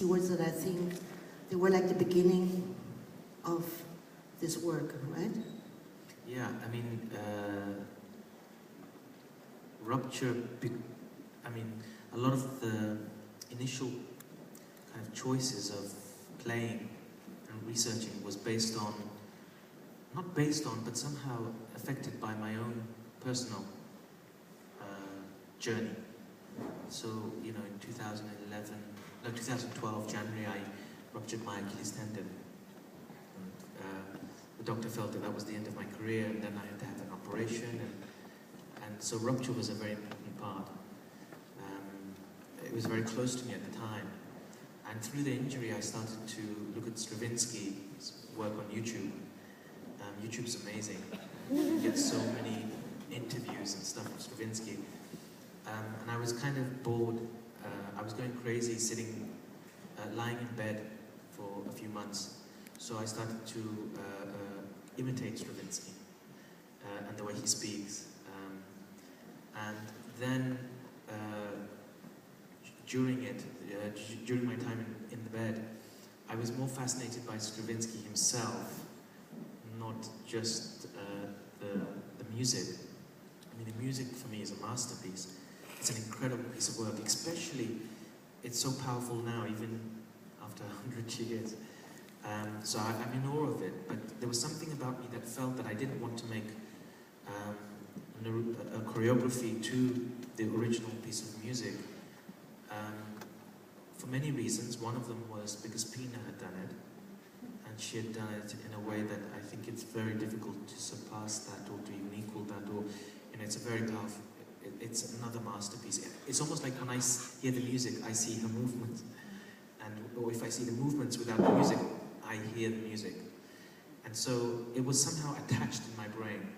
words that I think they were like the beginning of this work, right? Yeah, I mean, Rupture, I mean, a lot of the initial kind of choices of playing and researching was based on, not based on, but somehow affected by my own personal journey. So, you know, in 2012, January, I ruptured my Achilles tendon. And, the doctor felt that that was the end of my career, and then I had to have an operation, and so rupture was a very important part. It was very close to me at the time. And through the injury, I started to look at Stravinsky's work on YouTube. YouTube's amazing. You get so many interviews and stuff of Stravinsky. And I was kind of bored. I was going crazy sitting, lying in bed for a few months. So I started to imitate Stravinsky and the way he speaks. And then during my time in the bed, I was more fascinated by Stravinsky himself, not just the music. I mean, the music for me is a masterpiece. It's an incredible piece of work, especially, it's so powerful now, even after 100 years. So I'm in awe of it, but there was something about me that felt that I didn't want to make a choreography to the original piece of music. For many reasons. One of them was because Pina had done it, and she had done it in a way that I think it's very difficult to surpass that or to even equal that, or, you know, it's a very powerful, it's another masterpiece. It's almost like when I hear the music, I see her movements, or if I see the movements without the music, I hear the music. And so it was somehow attached in my brain,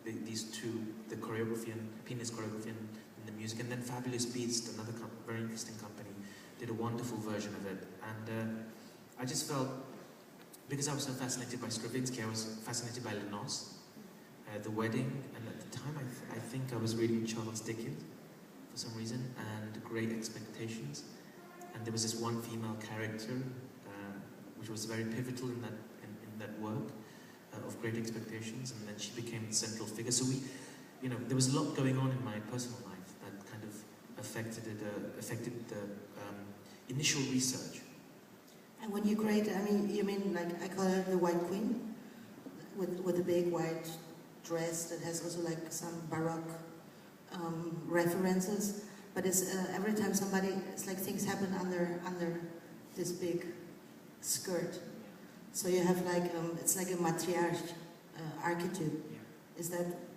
these two, the choreography and Pina's choreography and the music, and then Fabulous Beast, another very interesting company, did a wonderful version of it. And I just felt, because I was so fascinated by Stravinsky, I was fascinated by Les Noces, The Wedding, and at the time I think I was reading Charles Dickens for some reason, and Great Expectations. And there was this one female character, which was very pivotal in that work of Great Expectations, and then she became the central figure. So there was a lot going on in my personal life that kind of affected the initial research. And when you create, I mean, you mean like, I call her the White Queen, with a big white dress that has also like some Baroque references, but it's every time it's like things happen under this big skirt. So you have like, it's like a matriarch archetype. Yeah.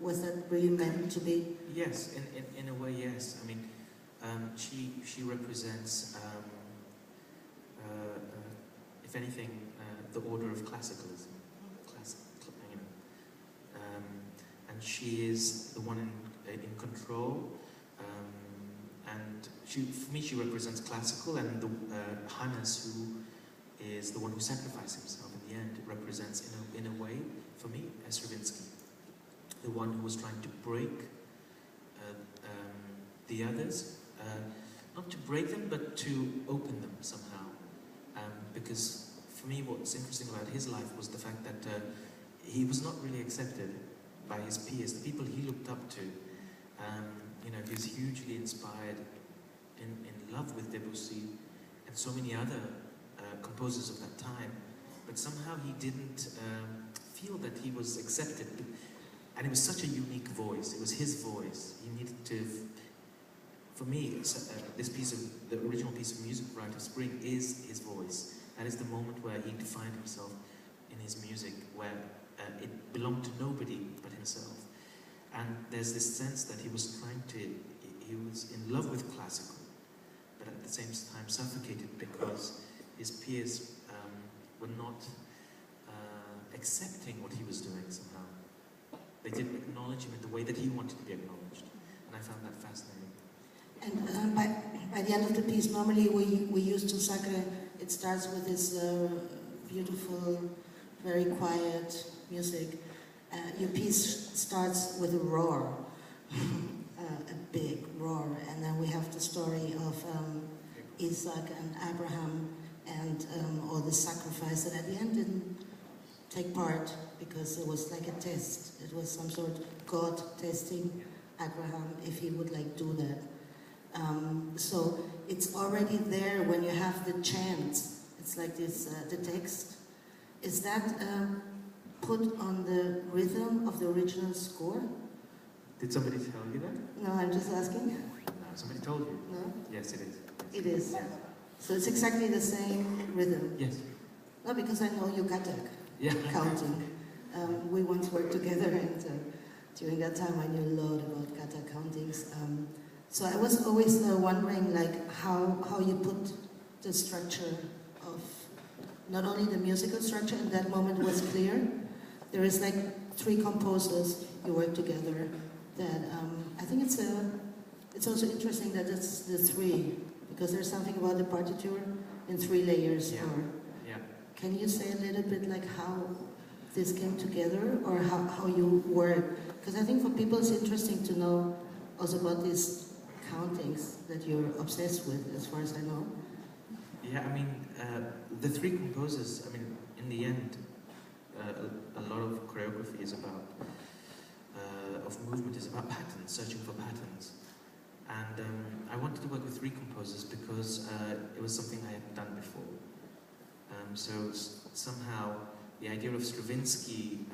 Was that really meant to be? Yes, in a way, yes. I mean, she represents, if anything, the order of classicalism. And she is the one in control. And for me, she represents classical, and Hannes, who is the one who sacrificed himself in the end, represents, in a way, for me, Stravinsky, the one who was trying to break the others, not to break them, but to open them somehow. Because for me, what's interesting about his life was the fact that he was not really accepted by his peers, the people he looked up to. He was hugely inspired, in love with Debussy and so many other composers of that time, but somehow he didn't feel that he was accepted. And it was such a unique voice. It was his voice. He needed to. For me, the original piece of music, Rite of Spring, is his voice. That is the moment where he defined himself in his music, where it belonged to nobody but himself. And there's this sense that he was in love with classical, but at the same time suffocated because his peers were not accepting what he was doing somehow. They didn't acknowledge him in the way that he wanted to be acknowledged. And I found that fascinating. And by the end of the piece, normally we use to Sacre, it starts with this beautiful, very quiet music. Your piece starts with a roar, a big roar, and then we have the story of Isaac and Abraham, that at the end didn't take part because it was like a test. It was some sort of God testing Akram if he would like do that. So it's already there when you have the chants. It's like this, the text. Is that put on the rhythm of the original score? Did somebody tell you that? No, I'm just asking. No, somebody told you. No? Yes, it is. It is. Yes. So it's exactly the same rhythm? Yes. No, because I know you katak Yeah. counting. We once worked together, and during that time I knew a lot about katak countings. So I was always wondering, like, how you put the structure of not only the musical structure. In that moment was clear. There is like 3 composers you work together. That I think it's also interesting that it's the 3, because there's something about the partiture in 3 layers. Yeah. Or Yeah. can you say a little bit like how this came together, or how you work? Because I think for people it's interesting to know also about these countings that you're obsessed with, as far as I know. Yeah, I mean, the 3 composers, I mean, in the end, a lot of choreography is about, of movement is about patterns, searching for patterns. And I wanted to work with 3 composers because it was something I had done before. So somehow the idea of Stravinsky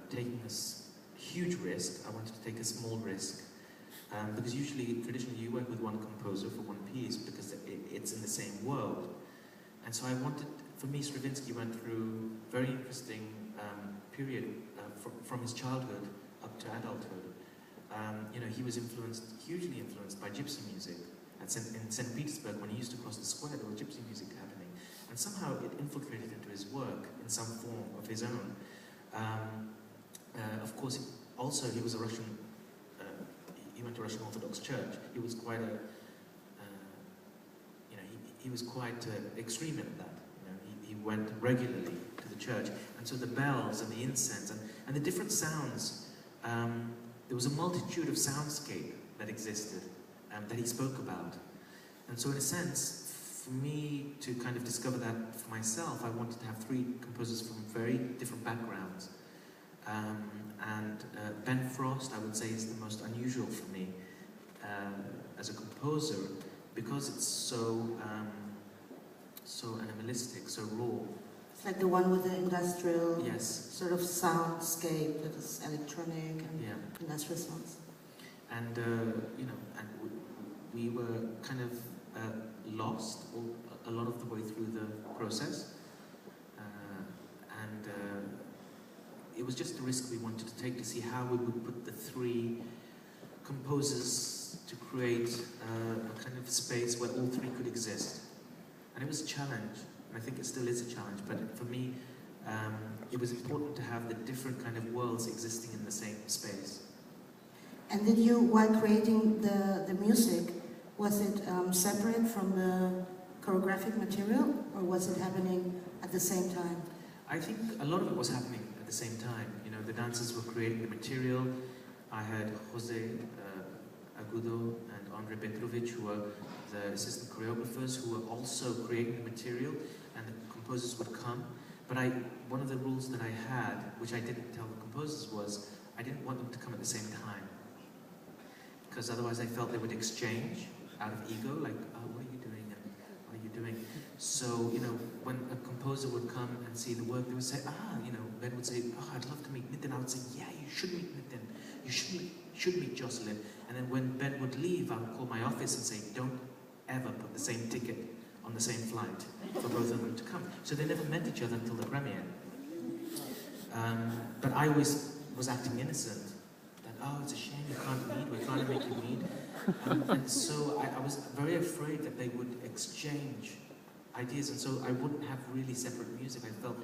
taking this huge risk, I wanted to take a small risk. Because traditionally you work with 1 composer for 1 piece because it's in the same world. And so I wanted, for me, Stravinsky went through a very interesting period from his childhood up to adulthood. He was hugely influenced by gypsy music. In St. Petersburg, when he used to cross the square, there was gypsy music happening. And somehow it infiltrated into his work in some form of his own. Of course, he was a Russian. He went to Russian Orthodox Church. He was quite he was quite extreme in that. He went regularly to the church, and so the bells and the incense and the different sounds. There was a multitude of soundscape that existed that he spoke about, and so in a sense, for me to kind of discover that for myself, I wanted to have 3 composers from very different backgrounds. Ben Frost, I would say, is the most unusual for me as a composer because it's so animalistic, so raw. It's like the one with the industrial sort of soundscape that is electronic and industrial sounds. And we were kind of lost a lot of the way through the process. It was just a risk we wanted to take to see how we would put the 3 composers to create a kind of space where all 3 could exist. And it was a challenge, and I think it still is a challenge, but for me, it was important to have the different kind of worlds existing in the same space. And did you, while creating the music, was it separate from the choreographic material, or was it happening at the same time? I think a lot of it was happening at the same time. The dancers were creating the material. I had Jose Agudo and Andre Petrovic, who were the assistant choreographers, who were also creating the material, and the composers would come. But one of the rules that I had, which I didn't tell the composers, was I didn't want them to come at the same time. Because otherwise I felt they would exchange out of ego, like, oh, what are you doing? And what are you doing? So, when a composer would come and see the work, they would say, Ben would say, oh, I'd love to meet Nitin. I would say, yeah, you should meet Nitin. You should meet Jocelyn. And then when Ben would leave, I would call my office and say, don't ever put the same ticket on the same flight for both of them to come. So they never met each other until the premiere. But I always was acting innocent. That, oh, it's a shame you can't meet, we're trying to make you meet. And so I was very afraid that they would exchange ideas, and so I wouldn't have really separate music. I felt,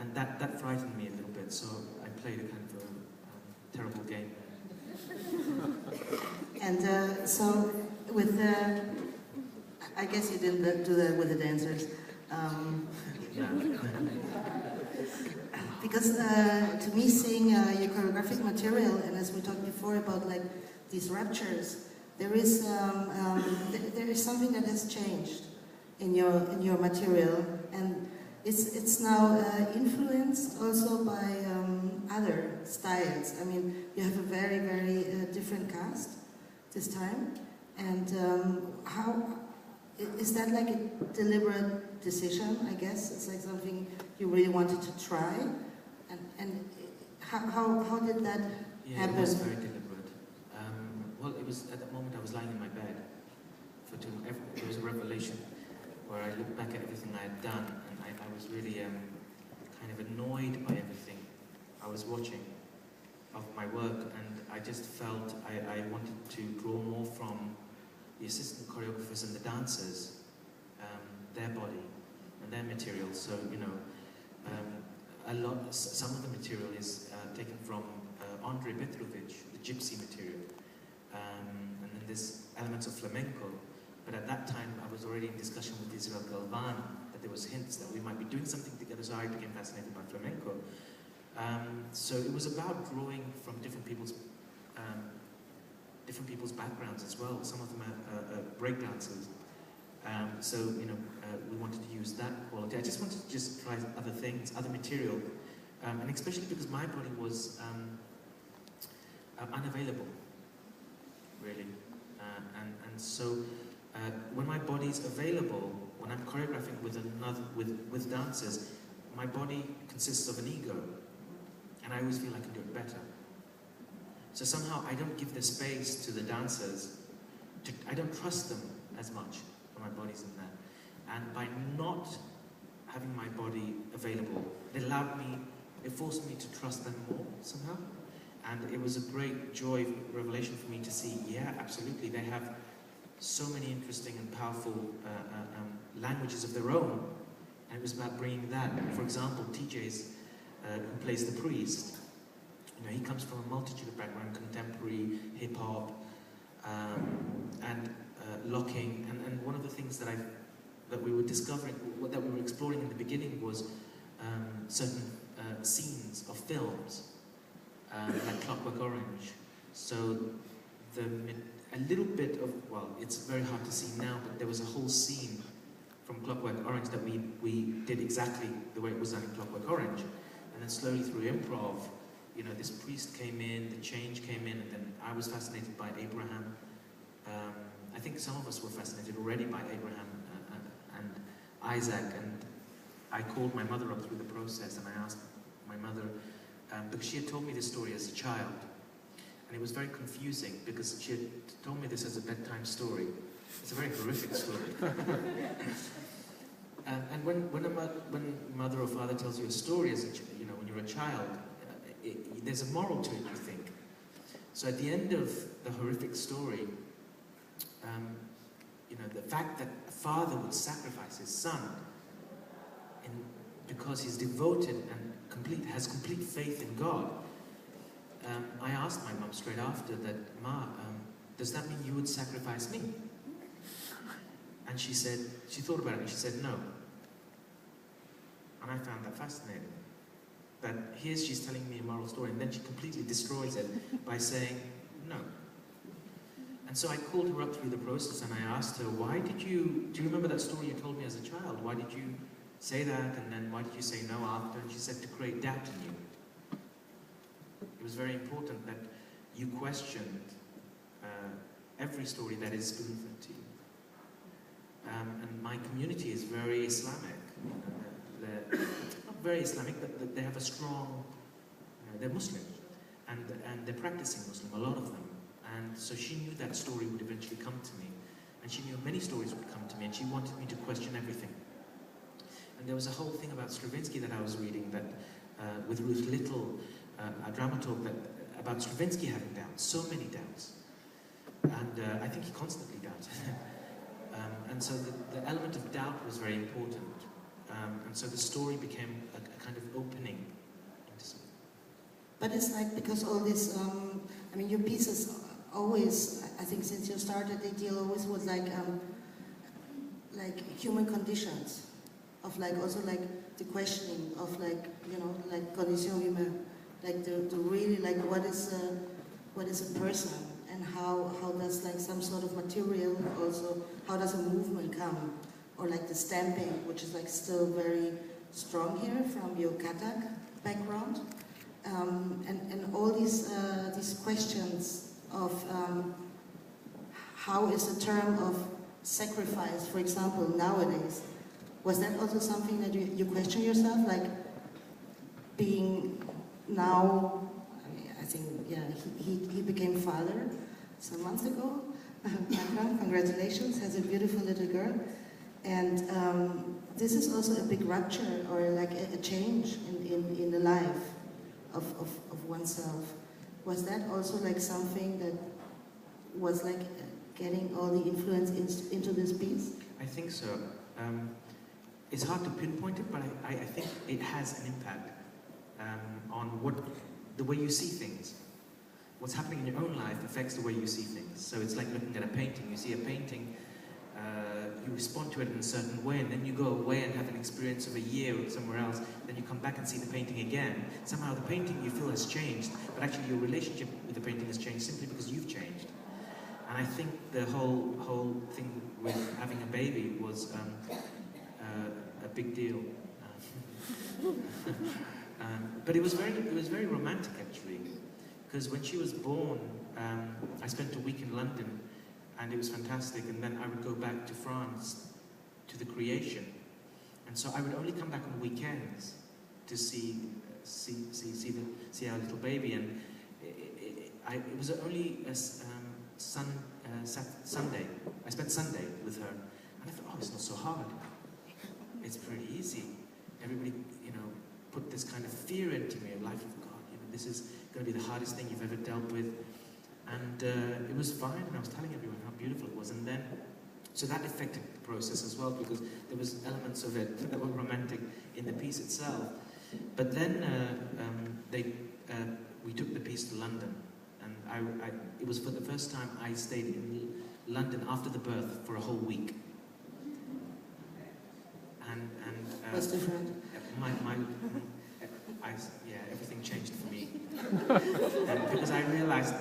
and that frightened me a little bit, so I played a kind of a terrible game. And so with the, I guess you didn't do that with the dancers. Because to me, seeing your choreographic material, and as we talked before about like these ruptures, there is something that has changed in your material, it's now influenced also by other styles. I mean, you have a very, very different cast this time. And how is that like a deliberate decision? I guess it's like something you really wanted to try. And how did that happen? It was very deliberate. Well, it was at that moment I was lying in my bed. There was a revelation where I looked back at everything I had done, and I was really kind of annoyed by everything I was watching of my work, and I just felt I wanted to draw more from the assistant choreographers and the dancers, their body and their material. So, you know, some of the material is taken from Andrei Petrovic, the gypsy material, and then there's elements of flamenco. But at that time, I was already in discussion with Israel Galvan, that there was hints that we might be doing something together, so I became fascinated by flamenco. So it was about drawing from different people's backgrounds as well. Some of them are breakdancers. So, you know, we wanted to use that quality. I just wanted to just try other things, other material, and especially because my body was unavailable, really. And so when my body's available, when I'm choreographing with dancers, my body consists of an ego, and I always feel I can do it better. So somehow I don't give the space to the dancers. I don't trust them as much when my body's in there. And by not having my body available, it forced me to trust them more somehow. And it was a great joy, revelation for me to see, yeah, absolutely, they have so many interesting and powerful languages of their own. And it was about bringing that. For example, TJ's, who plays the priest, you know, he comes from a multitude of backgrounds, contemporary, hip-hop, and locking. And one of the things that we were discovering, that we were exploring in the beginning was certain scenes of films, like Clockwork Orange. So a little bit of, well, it's very hard to see now, but there was a whole scene from Clockwork Orange that we did exactly the way it was done in Clockwork Orange. And then slowly through improv, you know, this priest came in, the change came in, and then I was fascinated by Abraham. I think some of us were fascinated already by Abraham and Isaac, and I called my mother up through the process, and I asked my mother, because she had told me this story as a child, and it was very confusing, because she had told me this as a bedtime story. It's a very horrific story. And when mother or father tells you a story, you know, when you're a child, there's a moral to it, you think. So at the end of the horrific story, you know, the fact that a father would sacrifice his son because he's devoted and has complete faith in God. I asked my mum straight after that, Ma, does that mean you would sacrifice me? And she said, she thought about it and she said, no. And I found that fascinating. That here she's telling me a moral story, and then she completely destroys it by saying, no. And so I called her up through the process and I asked her, do you remember that story you told me as a child? Why did you say that, and then why did you say no after? And she said, to create doubt in you. It was very important that you questioned every story that is spoon-fed to you. And my community is very Islamic. They're not very Islamic, but they have a strong, they're Muslim, and they're practicing Muslim, a lot of them. And so she knew that story would eventually come to me, and she knew many stories would come to me, and she wanted me to question everything. And there was a whole thing about Stravinsky that I was reading, that with Ruth Little, a dramaturg, about Stravinsky having doubts, so many doubts. And I think he constantly doubted. And so the element of doubt was very important. And so the story became a kind of opening into something. But it's like, because all this, I mean, your pieces always, I think since you started, they deal always with like human conditions, of like, also like the questioning of like, you know, like condition humaine, like the really like what is a person, and how does like some sort of material also, how does a movement come, or like the stamping, which is like still very strong here from your Katak background, and all these questions of how is the term of sacrifice, for example, nowadays. Was that also something that you question yourself, like being now? I think, yeah, he became father some months ago. Akram, congratulations, has a beautiful little girl. And this is also a big rupture, or like a change in the life of oneself. Was that also like something that was like getting all the influence into this piece? I think so. It's hard to pinpoint it, but I think it has an impact on the way you see things. What's happening in your own life affects the way you see things. So it's like looking at a painting. You see a painting, you respond to it in a certain way, and then you go away and have an experience of a year somewhere else, then you come back and see the painting again. Somehow the painting you feel has changed, but actually your relationship with the painting has changed simply because you've changed. And I think the whole thing with having a baby was a big deal. But it was very romantic actually, because when she was born, I spent a week in London, and it was fantastic. And then I would go back to France to the creation, and so I would only come back on weekends to see our little baby. And it was only a Sunday. I spent Sunday with her, and I thought, oh, it's not so hard. It's pretty easy. Everybody, put this kind of fear into me, a life of God. This is going to be the hardest thing you've ever dealt with. And it was fine, and I was telling everyone how beautiful it was. And then, so that affected the process as well, because there was elements of it that were romantic in the piece itself. But then we took the piece to London, and it was for the first time I stayed in London after the birth for a whole week. And What's different? Everything changed for me. Because I realized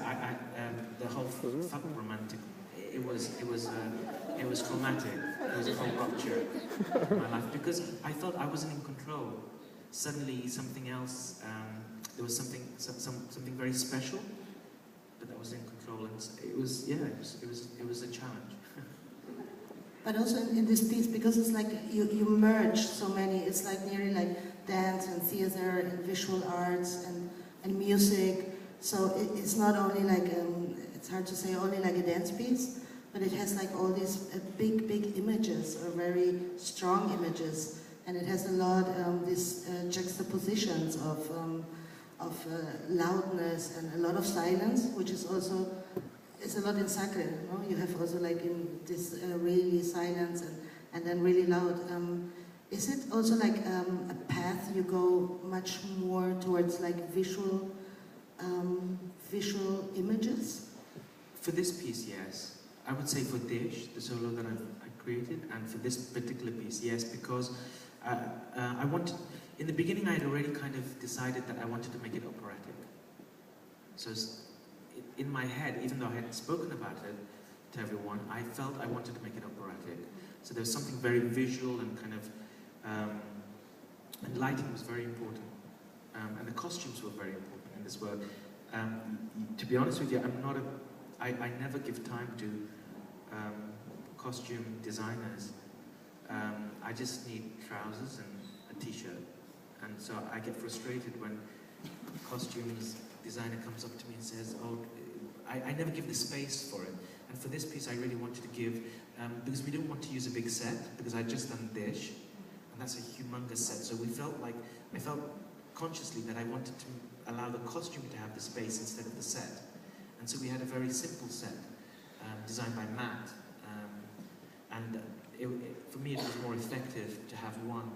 the whole felt romantic. It was traumatic. It was a whole rupture in my life, because I thought I wasn't in control. Suddenly something else, there was something very special, but that was in control, and it was a challenge. But also in this piece, because it's like you merge so many, it's like nearly like dance and theater and visual arts and music. So it's not only like, it's hard to say only like a dance piece, but it has like all these big images, or very strong images. And it has a lot these juxtapositions of loudness and a lot of silence, which is also, it's a lot in Sacre, no? You have also like in this really silence and then really loud. Is it also like a path you go much more towards like visual images? For this piece, yes. I would say for Dish, the solo that I created, and for this particular piece, yes, because I wanted, in the beginning I had already kind of decided that I wanted to make it operatic. So in my head, even though I hadn't spoken about it to everyone, I felt I wanted to make it operatic. So there was something very visual and kind of, and lighting was very important. And the costumes were very important in this work. To be honest with you, I never give time to costume designers. I just need trousers and a t-shirt. And so I get frustrated when costumes designer comes up to me and says, oh, I never give the space for it. And for this piece I really wanted to give, because we didn't want to use a big set, because I'd just done Dish, and that's a humongous set. So I felt consciously that I wanted to allow the costume to have the space instead of the set. And so we had a very simple set, designed by Matt. And for me it was more effective to have one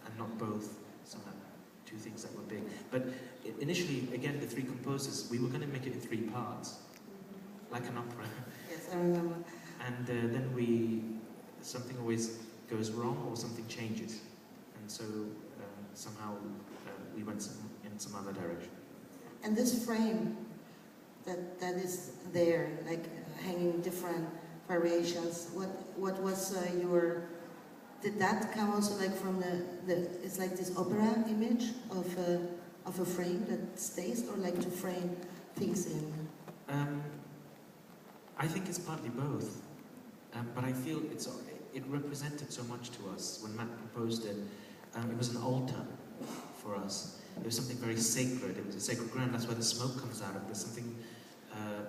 and not both, somehow two things that were big. But initially, again, the three composers, we were going to make it in 3 parts, like an opera. Yes, I remember. And then something always goes wrong or something changes. And so somehow we went in some other direction. And this frame that is there, like hanging different variations, what was your did that come also like from it's like this opera image of a frame that stays, or like to frame things in? I think it's partly both, but I feel it represented so much to us when Matt proposed it. It was an altar for us. It was something very sacred. It was a sacred ground. That's why the smoke comes out of it. There's something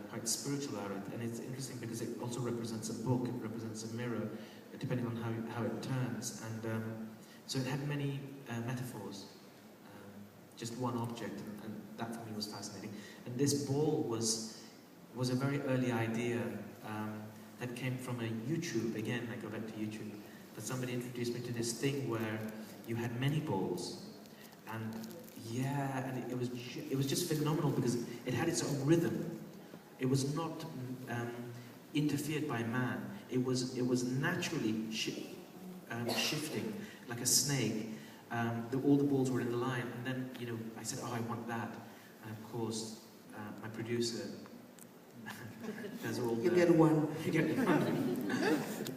quite spiritual about it, and it's interesting because it also represents a book. It represents a mirror, depending on how it turns, and so it had many metaphors. Just one object, and that for me was fascinating. And this ball was a very early idea that came from a YouTube. Again, I go back to YouTube. But somebody introduced me to this thing where you had many balls, and yeah, and it was just phenomenal because it had its own rhythm. It was not interfered by man. It was naturally shifting like a snake. All the balls were in a line, and then I said, "Oh, I want that." And of course, my producer does all. You get one. You get one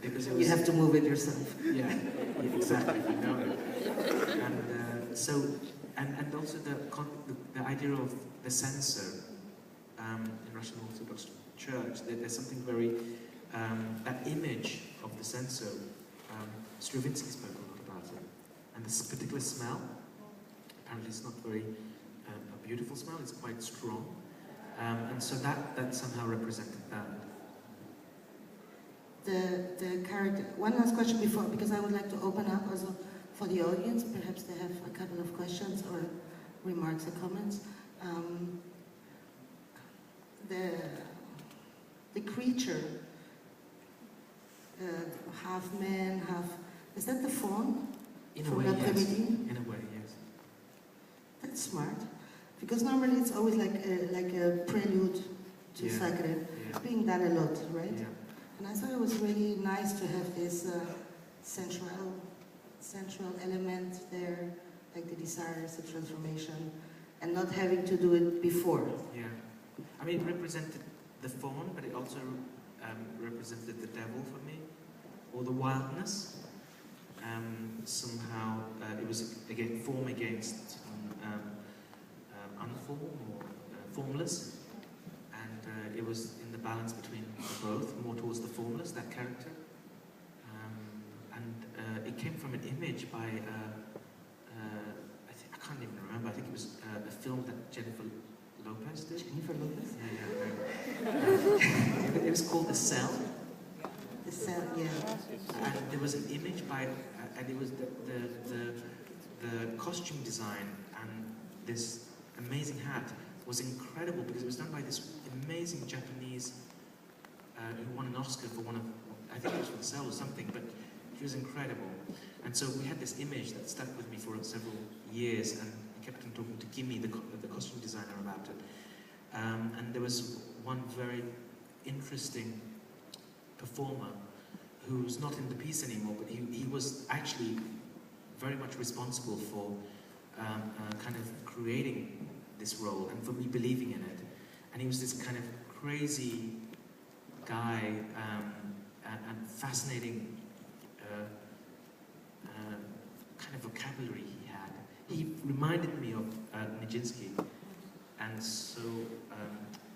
because you have to move it yourself. Yeah, exactly. You know, and so and also the idea of the censer in Russian Orthodox Church. There's something very that image of the censer. Stravinsky spoke a lot about it. And this particular smell, apparently it's not very a beautiful smell, it's quite strong. And so that somehow represented that. The character, one last question before, because I would like to open up also for the audience. Perhaps they have a couple of questions or remarks or comments. The creature, half man, half, is that the faun? In a way, yes. In a way, yes. That's smart, because normally it's always like a prelude to sacred, being done a lot, right? Yeah. And I thought it was really nice to have this central element there, like the desires, the transformation, and not having to do it before. Yeah, I mean, it represented the faun, but it also represented the devil for me, or the wildness. Somehow it was again form against unform or formless, and it was in the balance between both, more towards the formless, that character, and it came from an image by I can't even remember. I think it was a film that Jennifer Lopez did. Jennifer Lopez? Yeah. It was called The Cell. The Cell, yeah. And there was an image by, and it was the costume design and this amazing hat was incredible because it was done by this amazing Japanese who won an Oscar for one of, I think it was for The Cell or something, but she was incredible. And so we had this image that stuck with me for several years, and I kept on talking to Gimme, the costume designer, about it. And there was one very interesting performer who's not in the piece anymore, but he was actually very much responsible for kind of creating this role and for me believing in it. And he was this kind of crazy guy and fascinating kind of vocabulary he had. He reminded me of Nijinsky, and so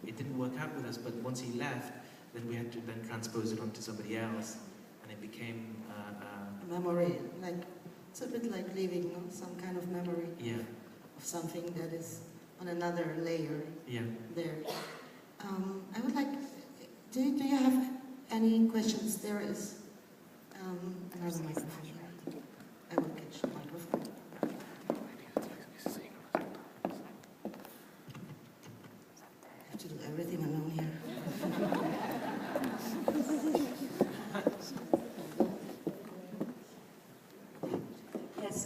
it didn't work out with us, but once he left, then we had to then transpose it onto somebody else, and it became a memory, like it's a bit like leaving, no? Some kind of memory of something that is on another layer there. I would like, do you have any questions? There is another microphone. I will catch the microphone. I have to do everything alone here. Yes,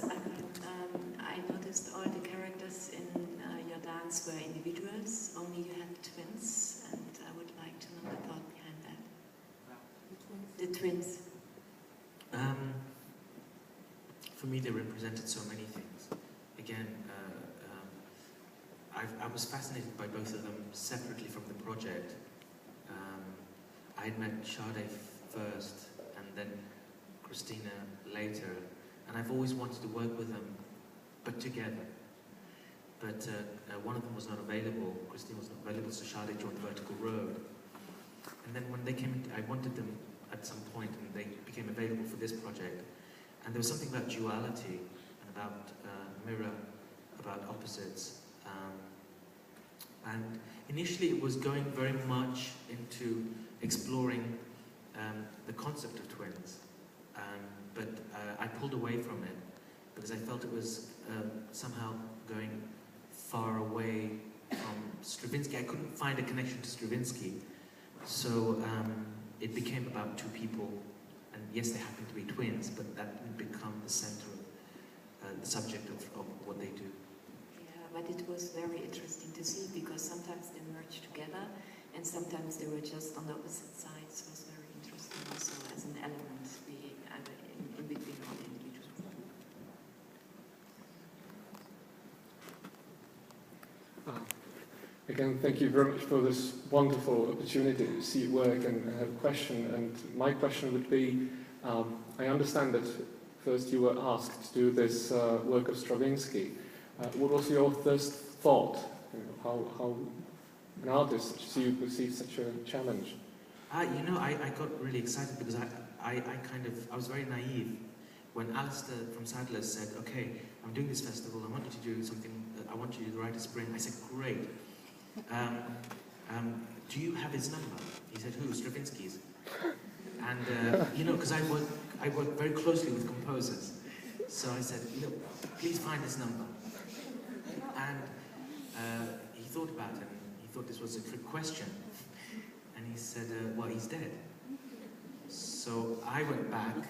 I noticed all the characters in your dance were individuals, only you had twins, and I would like to know the thought behind that. The twins. For me, they represented so many things. Again, I was fascinated by both of them separately from the project. I had met Sade first, and then Christina later, and I've always wanted to work with them, but together. But one of them was not available, Christina was not available, so Charlotte joined Vertical Road. And then when they came, I wanted them at some point, and they became available for this project. And there was something about duality, and about mirror, about opposites. And initially it was going very much into exploring the concept of twins. But I pulled away from it because I felt it was somehow going far away from Stravinsky. I couldn't find a connection to Stravinsky. So it became about two people, and yes, they happen to be twins, but that didn't become the center of the subject of what they do. Yeah, but it was very interesting to see, because sometimes they merge together, and sometimes they were just on the opposite sides. It was very interesting also as an element, being in between all the individuals. Again, thank you very much for this wonderful opportunity to see your work, and I have a question. And my question would be, I understand that first you were asked to do this work of Stravinsky. What was your first thought? You know, how an artist, do you perceive such a challenge? I got really excited because I was very naive when Alistair from Sadler's said, okay, I'm doing this festival, I want you to do something, I want you to write a spring. I said, great. Do you have his number? He said, who? Stravinsky's. And, because I work very closely with composers. So I said, please find his number. And he thought about it, and he thought this was a trick question. And he said, well, he's dead. So I went back,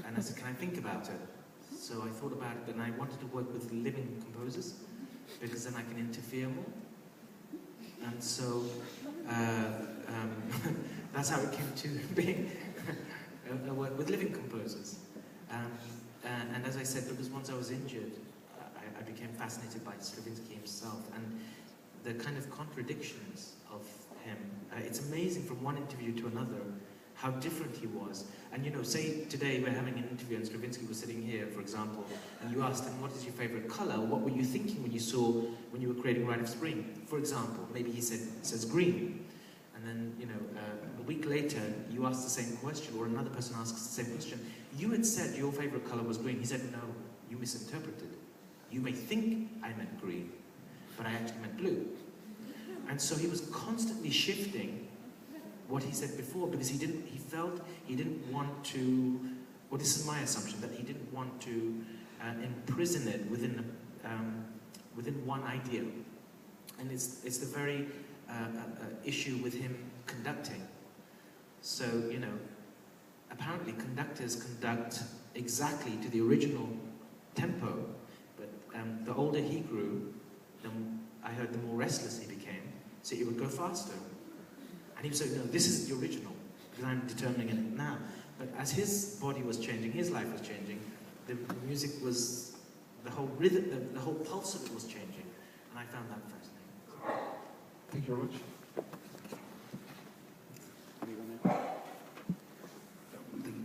and I said, can I think about it? So I thought about it, and I wanted to work with living composers, because then I can interfere more. And so that's how it came to being a work with living composers. And as I said, because once I was injured, I became fascinated by Stravinsky himself and the kind of contradictions of him. It's amazing from one interview to another how different he was. And say today we're having an interview and Stravinsky was sitting here, for example, and you asked him, what is your favorite color? What were you thinking when you were creating Rite of Spring? For example, maybe he says green. And then, a week later, you asked the same question, or another person asks the same question. You had said your favorite color was green. He said, no, you misinterpreted. You may think I meant green, but I actually meant blue. And so he was constantly shifting what he said before, because he felt he didn't want to, well, this is my assumption, that he didn't want to imprison it within one idea. And it's the very issue with him conducting. So, apparently conductors conduct exactly to the original tempo, but the older he grew, I heard the more restless he became, so he would go faster. And he would say, no, this is the original, because I'm determining it now. But as his body was changing, his life was changing, the music was, the whole rhythm, the whole pulse of it was changing. And I found that fascinating. Thank you very much.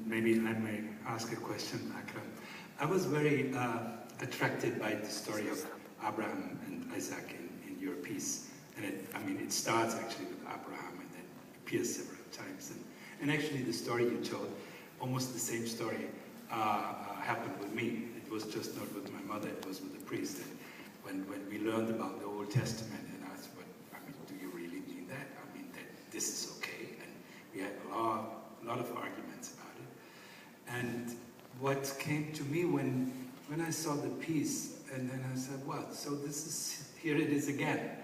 Maybe I may ask a question, Akram. I was very attracted by the story of Abraham and Isaac in your piece. And it starts actually with Abraham and then appears several times. And actually the story you told, almost the same story happened with me. It was just not with my mother, it was with the priest. And when we learned about the Old Testament, and I asked, do you really mean that? That this is okay? And we had a lot of arguments about it. And what came to me when I saw the piece, and then I said, well, so here it is again.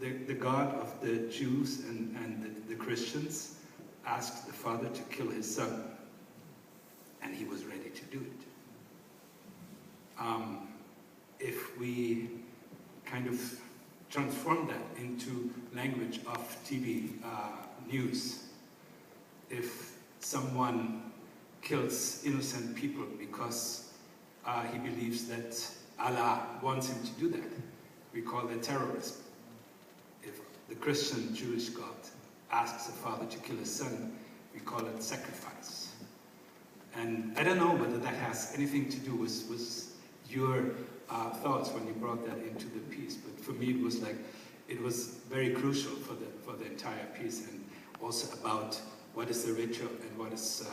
The God of the Jews and the Christians asked the father to kill his son, and he was ready to do it. If we kind of transform that into language of TV news, if someone kills innocent people because he believes that Allah wants him to do that, we call that terrorism. If the Christian Jewish God asks a father to kill his son, we call it sacrifice. And I don't know whether that has anything to do with your thoughts when you brought that into the piece, but for me it was very crucial for the entire piece, and also about what is the ritual and what is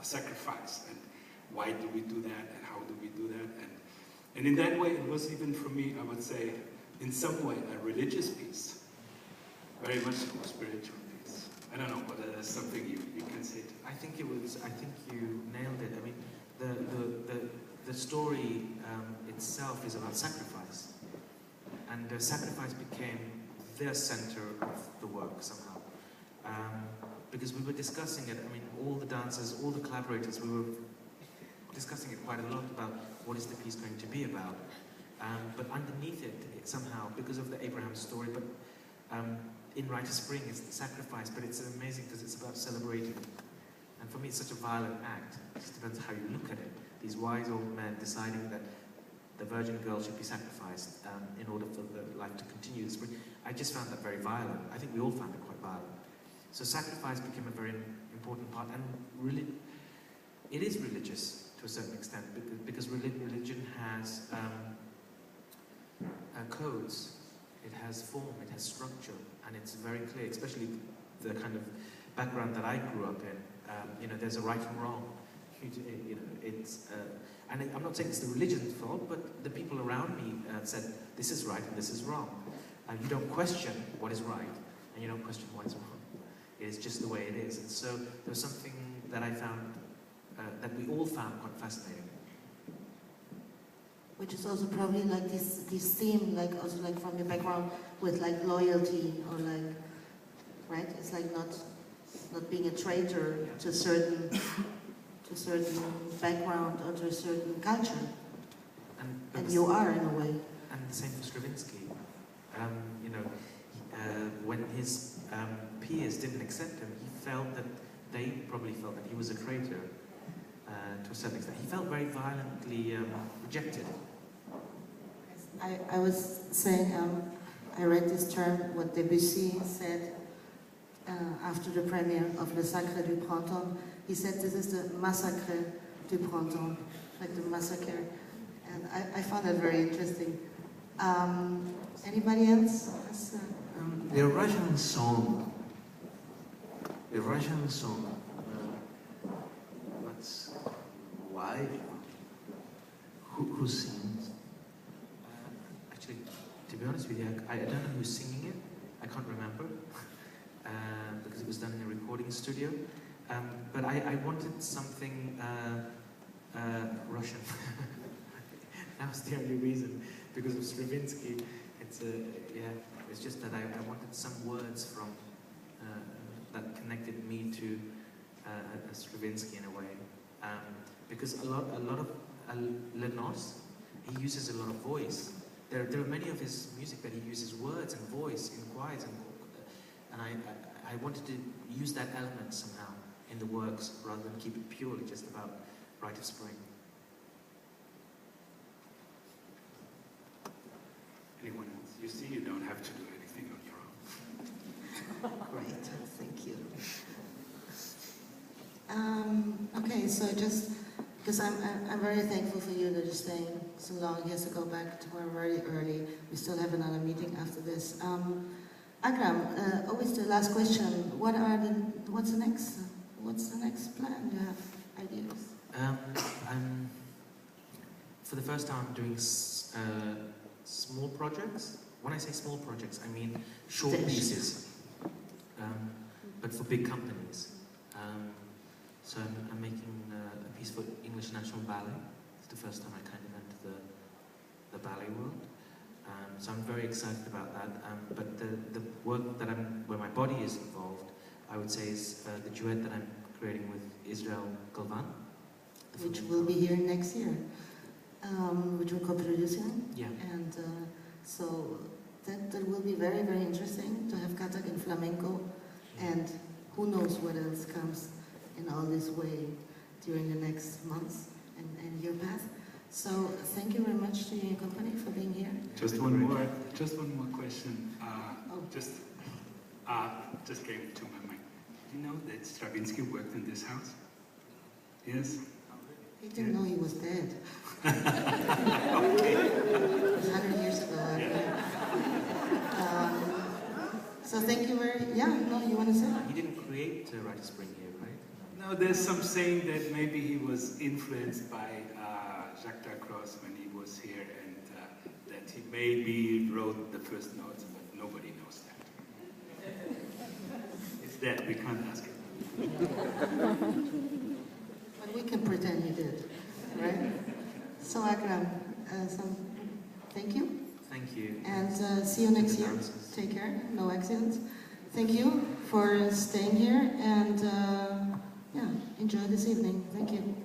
sacrifice, and why do we do that, and how do we do that, and in that way it was even for me, I would say, in some way a religious piece, very much a spiritual piece. I don't know whether there's something you can say to that. I think you nailed it. I mean, the story itself is about sacrifice, and sacrifice became the center of the work somehow, because we were discussing it. I mean, all the dancers, all the collaborators, we were discussing it quite a lot about what is the piece going to be about. But underneath it somehow, because of the Abraham story, but in Rite of Spring, it's the sacrifice, but it's amazing because it's about celebrating. And for me, it's such a violent act. It just depends how you look at it. These wise old men deciding that the virgin girl should be sacrificed in order for the life to continue. I just found that very violent. I think we all found it quite violent. So sacrifice became a very important part, and really, it is religious to a certain extent, because religion has codes, it has form, it has structure, and it's very clear, especially the kind of background that I grew up in. You know, there's a right and wrong. You know, it's, and I'm not saying it's the religion's fault, but the people around me said, this is right and this is wrong. And you don't question what is right, and you don't question what is wrong. It is just the way it is. And so there was something that I found, that we all found quite fascinating. Which is also probably like this theme, like also like from your background with like loyalty, or like, right? It's like not being a traitor to a certain background or to a certain culture. And you are, in a way. And the same for Stravinsky. You know, when his peers didn't accept him, they probably felt that he was a traitor to a certain extent. He felt very violently rejected. I was saying, I read this term, what Debussy said after the premiere of Le Sacre du Printemps. He said this is the Massacre du Printemps, like the massacre. And I found that very interesting. Anybody else? The Russian song. What's why? Who sings? Actually, to be honest with you, I don't know who's singing it. I can't remember because it was done in a recording studio. But I wanted something Russian. That was the only reason, because of Stravinsky. It's just that I wanted some words from that connected me to Stravinsky in a way, because a lot of Lenos, he uses a lot of voice. There are many of his music that he uses words and voice in choirs, and I wanted to use that element somehow in the works rather than keep it purely just about Rite of Spring. Anyone else? You see, you don't have to do anything on your own. Great, thank you. Okay, so just because I'm very thankful for you that you're staying so long. He has to go back tomorrow very early. We still have another meeting after this. Akram, always the last question. What's the next plan? Do you have ideas? For the first time, I'm doing small projects. When I say small projects, I mean short pieces, but for big companies. So I'm making a piece for English National Ballet. It's the first time I kind of entered the ballet world. So I'm very excited about that. But the work where my body is involved, I would say, is the duet that I'm creating with Israel Galvan. Which will be here next year. Which we're co-producing. Yeah. And so that will be very, very interesting to have Katak in flamenco, and who knows what else comes in all this way during the next months and year path. So thank you very much to your company for being here. Just one more question. Just came to my mind. Did you know that Stravinsky worked in this house? Yes? He didn't know he was dead. Okay. It was 100 years ago. So thank you very. Yeah. No, you want to say? He didn't create Writer's Spring here, right? No, there's some saying that maybe he was influenced by Jacques Lacrosse when he was here, and that he maybe wrote the first notes, but nobody knows that. It's dead, we can't ask him. But we can pretend he did, right? So Akram, thank you, Thank you. and see you next year. Take care, no accidents. Thank you for staying here, and yeah, enjoy this evening. Thank you.